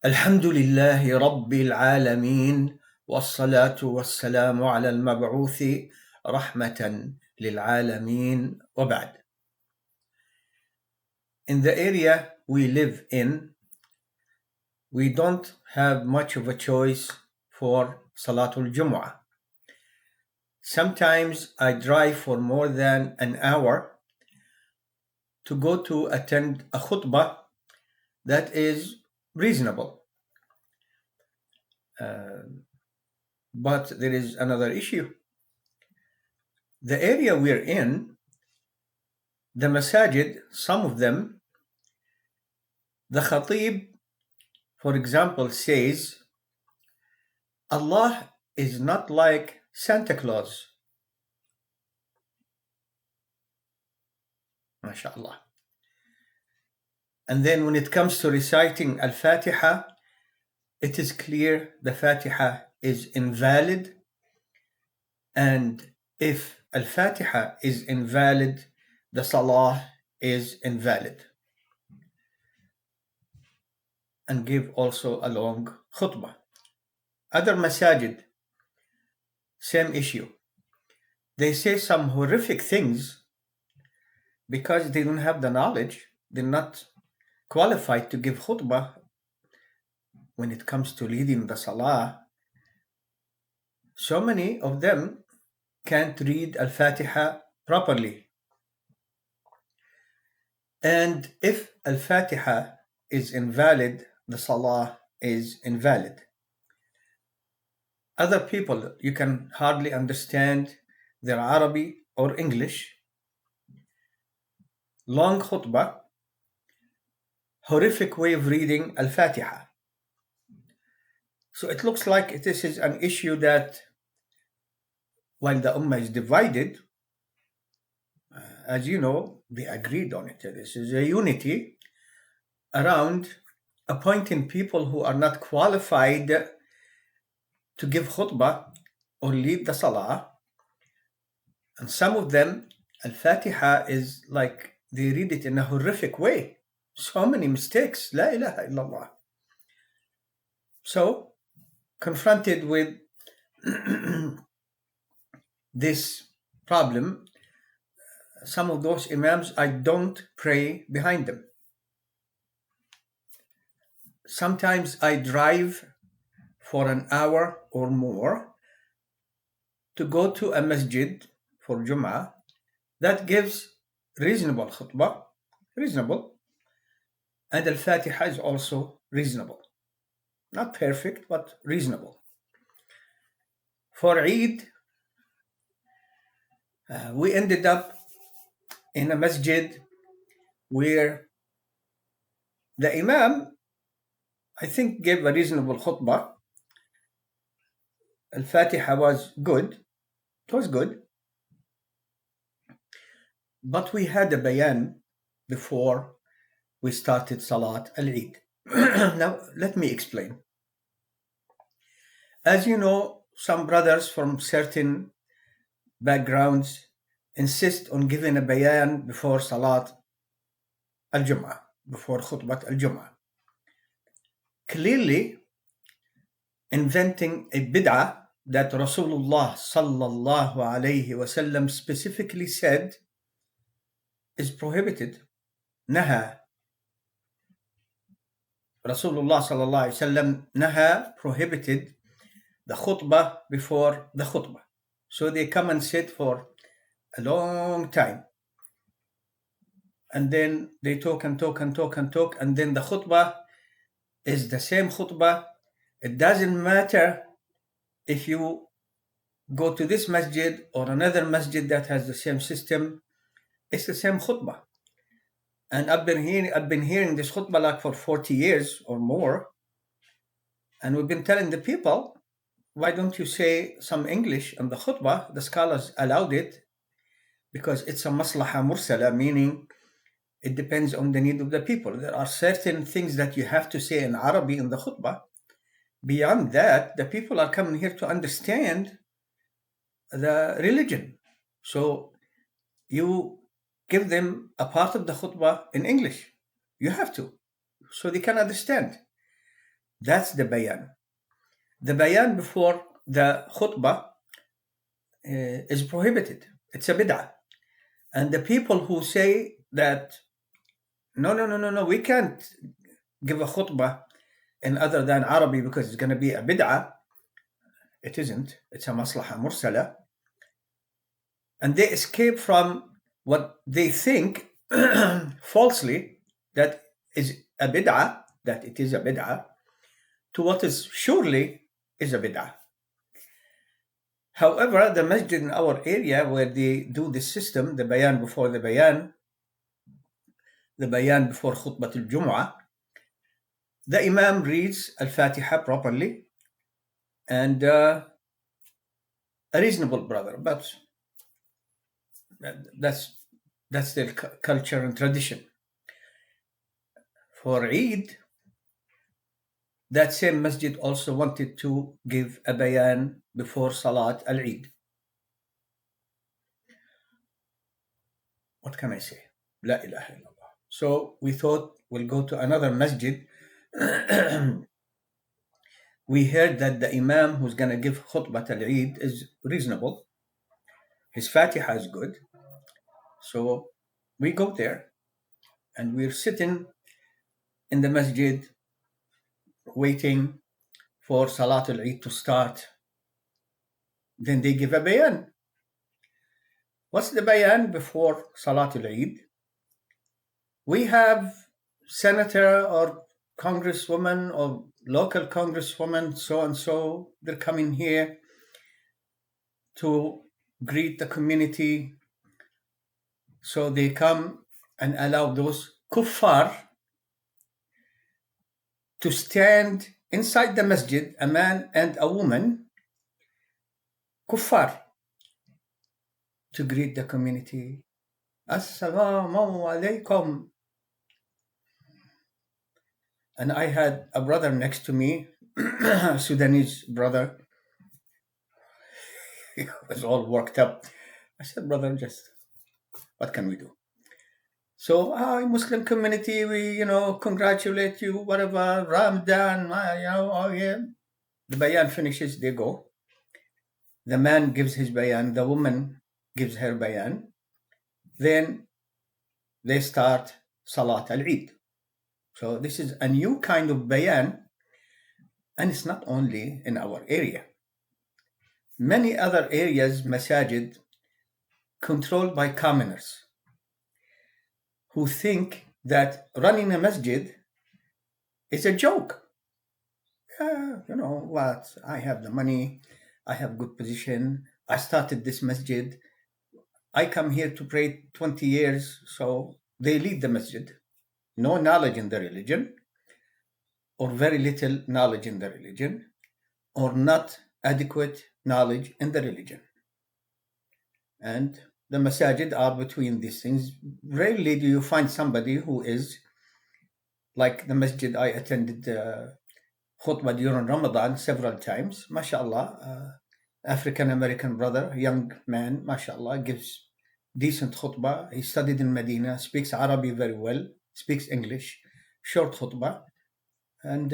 الحمد لله رب العالمين والصلاة والسلام على المبعوث رحمة للعالمين وبعد. In the area we live in, we don't have much of a choice for Salatul Jumu'ah. Sometimes I drive for more than an hour to go to attend a khutbah that is reasonable. But there is another issue. The area we're in, the masajid, some of them, the khatib, for example, says, Allah is not like Santa Claus. MashaAllah. And then when it comes to reciting Al-Fatiha, it is clear the Fatiha is invalid. And if Al-Fatiha is invalid, the Salah is invalid. And give also a long khutbah. Other masajid, same issue. They say some horrific things because they don't have the knowledge. They're not qualified to give khutbah when it comes to leading the salah. So many of them can't read Al-Fatiha properly. And if Al-Fatiha is invalid, the salah is invalid. Other people, you can hardly understand their Arabic or English. Long khutbah, horrific way of reading Al-Fatiha. So it looks like this is an issue that while the Ummah is divided, as you know, they agreed on it. This is a unity around appointing people who are not qualified to give khutbah or lead the salah. And some of them, Al-Fatiha is like they read it in a horrific way. So many mistakes. La ilaha illallah. So, confronted with this problem, some of those imams, I don't pray behind them. Sometimes I drive for an hour or more to go to a masjid for Jum'ah that gives reasonable khutbah, reasonable, and Al-Fatiha is also reasonable. Not perfect, but reasonable. For Eid, we ended up in a masjid where the Imam, I think, gave a reasonable khutbah. Al-Fatiha was good. It was good. But we had a Bayan before we started Salat al-Eid. Now, let me explain. As you know, some brothers from certain backgrounds insist on giving a Bayan before Salat al-Jum'ah, before Khutbat al-Jum'ah. Clearly inventing a bid'ah that Rasulullah sallallahu alayhi wasallam specifically said is prohibited. Naha. Rasulullah sallallahu alayhi wasallam naha, prohibited the khutbah before the khutbah. So they come and sit for a long time. And then they talk and talk and talk and talk. And then the khutbah is the same khutbah. It doesn't matter if you go to this masjid or another masjid that has the same system. It's the same khutbah. And I've been hearing this khutbah like for 40 years or more. And we've been telling the people, why don't you say some English on the khutbah? The scholars allowed it because it's a maslaha mursala, meaning it depends on the need of the people. There are certain things that you have to say in Arabic in the khutbah. Beyond that, the people are coming here to understand the religion. So you give them a part of the khutbah in English. You have to, so they can understand. That's the bayan. The bayan before the khutbah is prohibited. It's a bid'ah. And the people who say that, no, no, no, no, no, we can't give a khutbah in other than Arabic because it's going to be a bid'ah. It isn't. It's a maslaha mursala. And they escape from what they think falsely that is a bid'ah, that it is a bid'ah, to what is surely is a bid'ah. However, the masjid in our area where they do this system, the bayan before the bayan before khutbah al-Jum'ah, the imam reads al-Fatiha properly, and a reasonable brother, but that's their culture and tradition. For Eid, that same masjid also wanted to give a bayan before Salat al-Eid. What can I say? La ilaha illallah. So we thought we'll go to another masjid. We heard that the imam who's going to give khutbah al-Eid is reasonable. His Fatiha is good. So we go there and we're sitting in the masjid waiting for Salat al-Eid to start. Then they give a bayan. What's the bayan before Salat al-Eid? We have senator or congresswoman or local congresswoman, so and so, they're coming here to greet the community. So they come and allow those kuffar to stand inside the masjid, a man and a woman, kuffar, to greet the community. Assalamu alaikum. And I had a brother next to me, a Sudanese brother. He was all worked up. I said, brother, just what can we do? So, Muslim community, we, congratulate you, whatever, Ramadan, oh yeah. The bayan finishes, they go. The man gives his bayan, the woman gives her bayan. Then they start Salat al-Eid. So this is a new kind of bayan, and it's not only in our area. Many other areas, masajid, controlled by commoners who think that running a masjid is a joke. What? I have the money, I have good position, I started this masjid, I come here to pray 20 years, so they lead the masjid. No knowledge in the religion, or very little knowledge in the religion, or not adequate knowledge in the religion. And the masajid are between these things. Rarely do you find somebody who is like the masjid I attended khutbah during Ramadan several times. MashaAllah, African American brother, young man, MashaAllah, gives decent khutbah. He studied in Medina, speaks Arabic very well, speaks English, short khutbah, and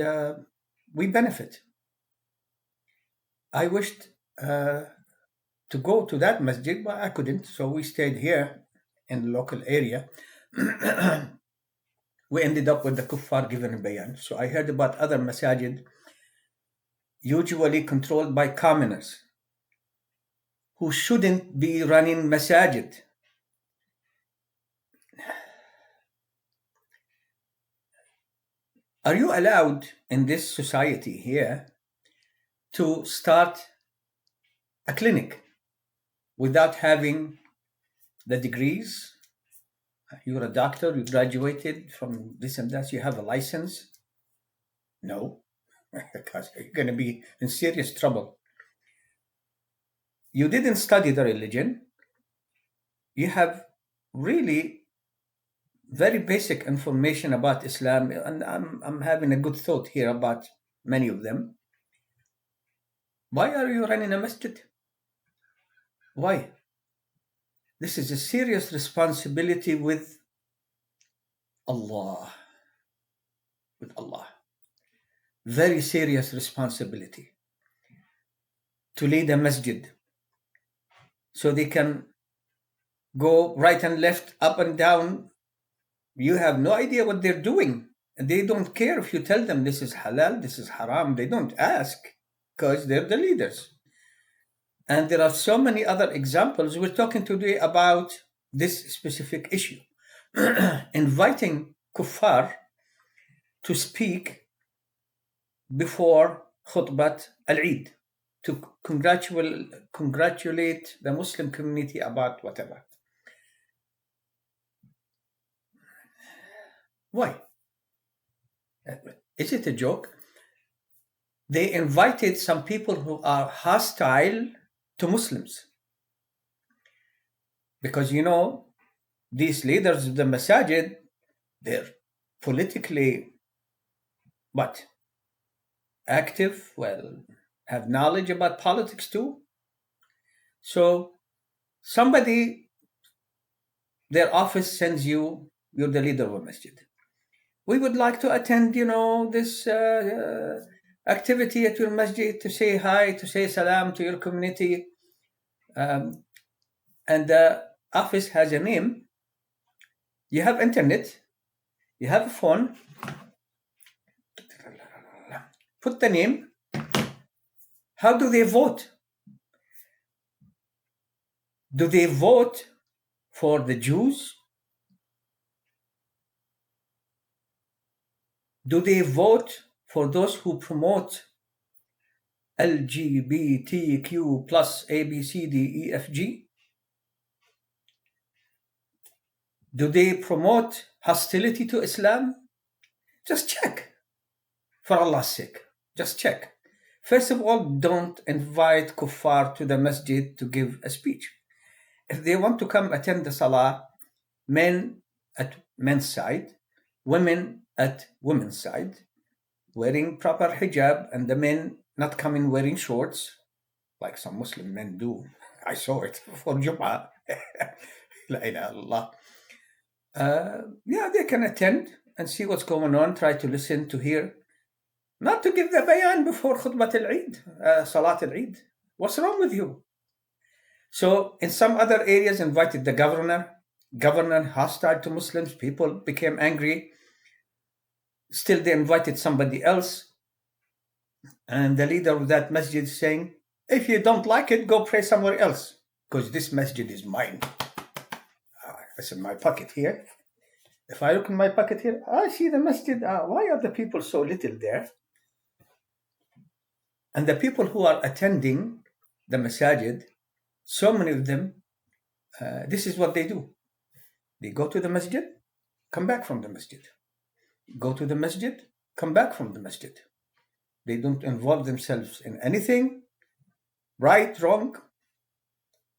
we benefit. I wished to go to that masjid, but I couldn't, so we stayed here in the local area. We ended up with the kuffar giving a bayan. So I heard about other masajid, usually controlled by commoners, who shouldn't be running masajid. Are you allowed in this society here to start a clinic without having the degrees? You're a doctor, you graduated from this and that, you have a license? No, because you're going to be in serious trouble. You didn't study the religion. You have really very basic information about Islam, and I'm having a good thought here about many of them. Why are you running a masjid? Why? This is a serious responsibility with Allah. With Allah. very serious responsibility to lead a masjid, so they can go right and left, up and down. You have no idea what they're doing. And they don't care if you tell them this is halal, this is haram. They don't ask because they're the leaders. And there are so many other examples. We're talking today about this specific issue. Inviting kuffar to speak before khutbat al-Eid, to congratulate the Muslim community about whatever. Why? Is it a joke? They invited some people who are hostile to Muslims. Because, these leaders of the masajid, they're politically, active, have knowledge about politics too. So somebody, their office sends you, you're the leader of a masjid. We would like to attend, this activity at your masjid, to say hi, to say salam to your community. And the office has a name. You have internet, you have a phone. Put the name. How do they vote? Do they vote for the Jews? Do they vote for those who promote LGBTQ plus ABCDEFG? Do they promote hostility to Islam? Just check. For Allah's sake, just check. First of all, don't invite kuffar to the masjid to give a speech. If they want to come attend the salah, men at men's side, women at women's side, wearing proper hijab, and the men not coming wearing shorts, like some Muslim men do. I saw it for Jum'ah. La ilaha illallah. They can attend and see what's going on, try to listen, to hear. Not to give the bayan before khutbat al-Eid, salat al-Eid. What's wrong with you? So in some other areas, invited the governor hostile to Muslims, people became angry. Still, they invited somebody else. And the leader of that masjid is saying, if you don't like it, go pray somewhere else, because this masjid is mine. It's in my pocket here. If I look in my pocket here, I see the masjid. Why are the people so little there? And the people who are attending the masajid, so many of them, this is what they do. They go to the masjid, come back from the masjid. Go to the masjid, come back from the masjid. They don't involve themselves in anything, right, wrong.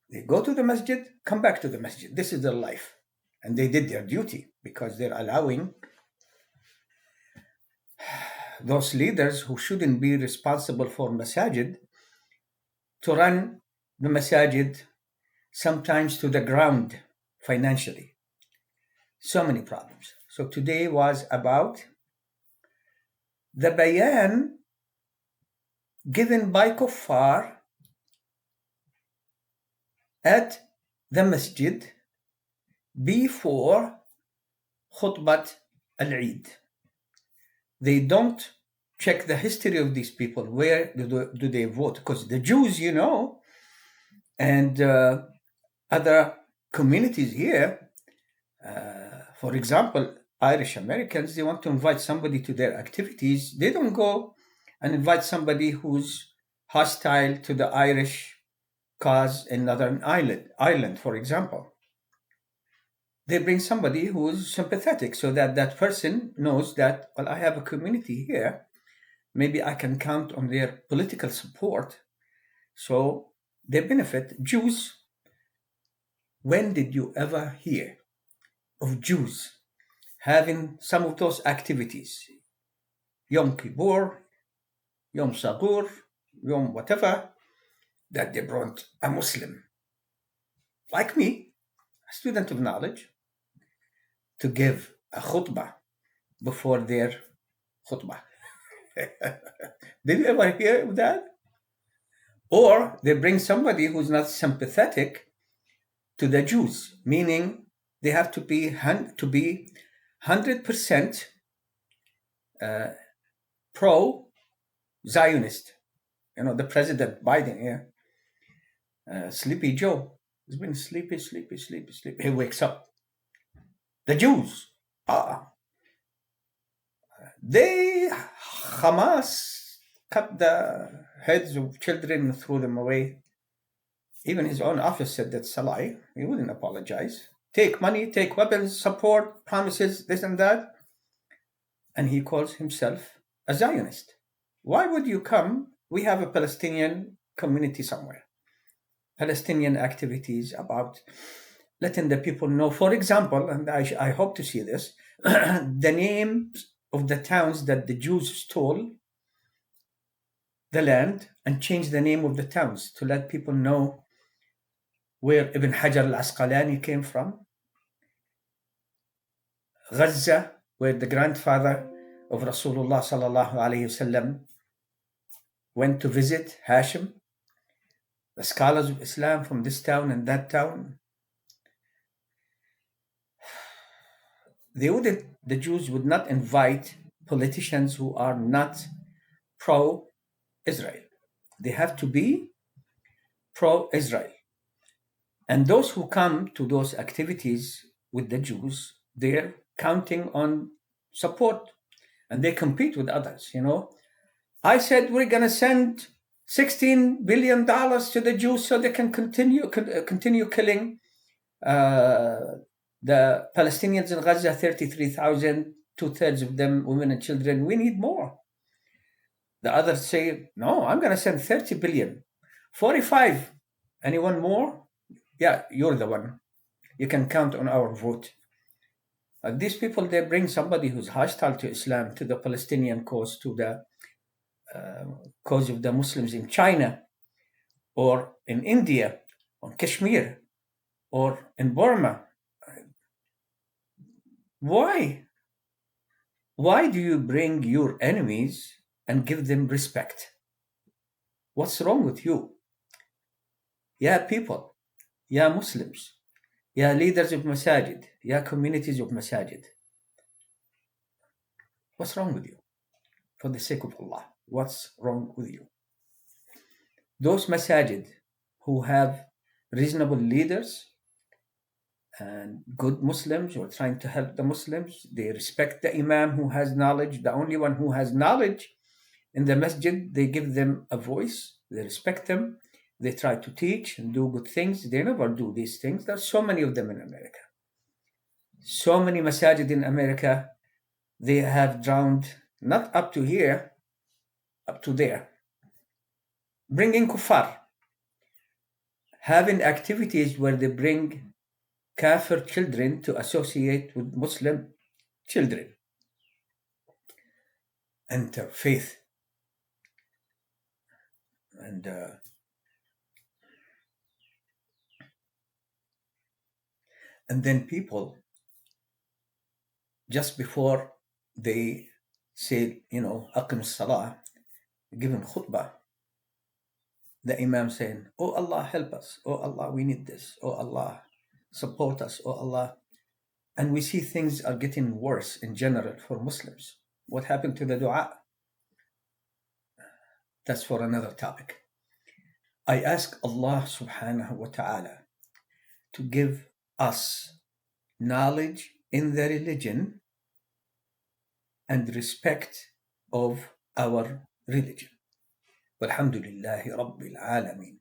They go to the masjid, come back to the masjid. This is their life. And they did their duty, because they're allowing those leaders who shouldn't be responsible for masajid to run the masajid sometimes to the ground financially. So many problems. So today was about the bayan given by kuffar at the masjid before khutbat al-Eid. They don't check the history of these people. Where do they vote? Because the Jews, and other communities here, for example, Irish Americans, they want to invite somebody to their activities. They don't go and invite somebody who's hostile to the Irish cause in Northern Ireland, for example. They bring somebody who's sympathetic, so that that person knows that, I have a community here. Maybe I can count on their political support. So they benefit. Jews, when did you ever hear of Jews having some of those activities? Yom Kippur, Yom Sagur, Yom whatever, that they brought a Muslim, like me, a student of knowledge, to give a khutbah before their khutbah. Did you ever hear of that? Or they bring somebody who's not sympathetic to the Jews, meaning they have to be 100% pro-Zionist. You know, the President Biden here, Sleepy Joe, he's been sleepy. He wakes up. The Jews, they, Hamas, cut the heads of children and threw them away. Even his own office said that's a lie. He wouldn't apologize. Take money, take weapons, support, promises, this and that. And he calls himself a Zionist. Why would you come? We have a Palestinian community somewhere. Palestinian activities about letting the people know, for example, and I hope to see this, the names of the towns that the Jews stole the land and change the name of the towns to let people know where Ibn Hajar al-Asqalani came from. Gaza, where the grandfather of Rasulullah sallallahu alayhi wasallam went to visit, Hashim. The scholars of Islam from this town and that town. The Jews would not invite politicians who are not pro-Israel. They have to be pro-Israel. And those who come to those activities with the Jews, they're counting on support and they compete with others, you know. I said we're going to send $16 billion to the Jews so they can continue killing the Palestinians in Gaza, 33,000, 2/3 of them women and children. We need more. The others say, no, I'm going to send 30 billion. 45. Anyone more? Yeah, you're the one. You can count on our vote. These people, they bring somebody who's hostile to Islam, to the Palestinian cause, to the cause of the Muslims in China, or in India, or Kashmir, or in Burma. Why? Why do you bring your enemies and give them respect? What's wrong with you? Yeah, people, yeah, Muslims, yeah, leaders of masajid, yeah, communities of masajid. What's wrong with you? For the sake of Allah, what's wrong with you? Those masajid who have reasonable leaders and good Muslims who are trying to help the Muslims, they respect the imam who has knowledge, the only one who has knowledge in the masjid. They give them a voice, they respect them, they try to teach and do good things. They never do these things. There's so many of them in America. So many masajid in America, they have drowned, not up to here, up to there. Bringing kuffar, having activities where they bring Kafir children to associate with Muslim children. Enter faith. And then people, just before they say, Aqim Salah, given khutbah, the Imam saying, oh Allah, help us. Oh Allah, we need this. Oh Allah, support us. Oh Allah. And we see things are getting worse in general for Muslims. What happened to the dua? That's for another topic. I ask Allah subhanahu wa ta'ala to give us knowledge in the religion and respect of our religion. Walhamdulillahi Rabbil Alameen.